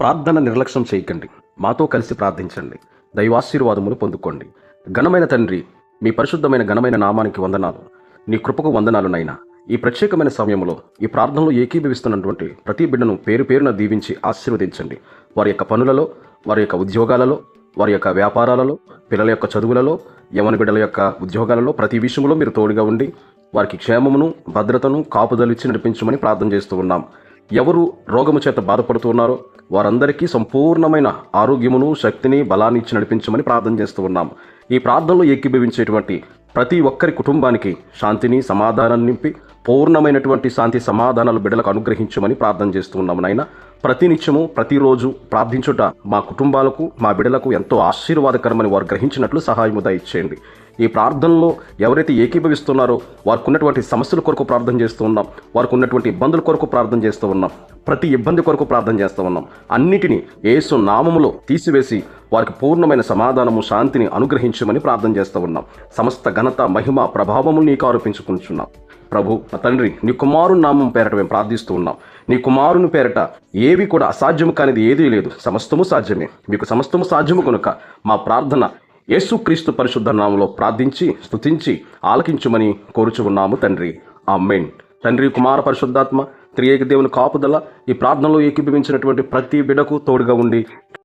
ప్రార్థన నిర్లక్ష్యం చేయకండి. మాతో కలిసి ప్రార్థించండి. దైవాశీర్వాదములు పొందుకోండి. ఘనమైన తండ్రి, మీ పరిశుద్ధమైన ఘనమైన నామానికి వందనాలు. నీ కృపకు వందనాలు నైనా. ఈ ప్రత్యేకమైన సమయంలో ఈ ప్రార్థనలో ఏకీభవిస్తున్నటువంటి ప్రతి బిడ్డను పేరు పేరున దీవించి ఆశీర్వదించండి. వారి యొక్క పనులలో, వారి యొక్క ఉద్యోగాలలో, వారి యొక్క వ్యాపారాలలో, పిల్లల యొక్క చదువులలో, యవన బిడ్డల యొక్క ఉద్యోగాలలో, ప్రతి విషయంలో మీరు తోడుగా ఉండి వారికి క్షేమమును, భద్రతను, కాపుదలు ఇచ్చి నడిపించమని ప్రార్థన చేస్తూ ఉన్నాం. ఎవరు రోగము చేత బాధపడుతూ ఉన్నారో వారందరికీ సంపూర్ణమైన ఆరోగ్యమును, శక్తిని, బలాన్ని ఇచ్చి నడిపించమని ప్రార్థన చేస్తూ ఉన్నాం. ఈ ప్రార్థనలో ఏకీభవించేటువంటి ప్రతి ఒక్కరి కుటుంబానికి శాంతిని, సమాధానాన్ని నింపి పూర్ణమైనటువంటి శాంతి సమాధానాలు బిడ్డలకు అనుగ్రహించమని ప్రార్థన చేస్తూ ఉన్నాము నాయన. ప్రతినిత్యము ప్రతిరోజు ప్రార్థించుట మా కుటుంబాలకు, మా బిడ్డలకు ఎంతో ఆశీర్వాదకరమని వారు గ్రహించినట్లు సహాయము దయచేయండి. ఈ ప్రార్థనలో ఎవరైతే ఏకీభవిస్తున్నారో వారికి ఉన్నటువంటి సమస్యల కొరకు ప్రార్థన చేస్తూ ఉన్నాం, వారికి ఉన్నటువంటి ఇబ్బందుల కొరకు ప్రార్థన చేస్తూ ఉన్నాం, ప్రతి ఇబ్బంది కొరకు ప్రార్థన చేస్తూ ఉన్నాం. అన్నిటినీ యేసు నామములో తీసివేసి వారికి పూర్ణమైన సమాధానము, శాంతిని అనుగ్రహించమని ప్రార్థన చేస్తూ ఉన్నాం. సమస్త ఘనత, మహిమ, ప్రభావము నీకు ఆరోపించుకుంటున్నాం. ప్రభు తండ్రి, నీ కుమారుని నామం పేరట మేము ప్రార్థిస్తూ ఉన్నాం. నీ కుమారుని పేరట ఏవి కూడా అసాధ్యము కానిది ఏదీ లేదు, సమస్తము సాధ్యమే. మీకు సమస్తము సాధ్యము కనుక మా ప్రార్థన యేసుక్రీస్తు పరిశుద్ధ నామములో ప్రార్థించి స్తుతించి ఆలకించుమని కోరుచు ఉన్నాము తండ్రి. ఆమేన్. తండ్రి, కుమార, పరిశుద్ధాత్మ త్రియేక దేవుని కాపుదల ఈ ప్రార్థనలో ఏకీభవించినటువంటి ప్రతి బిడకు తోడుగా ఉండి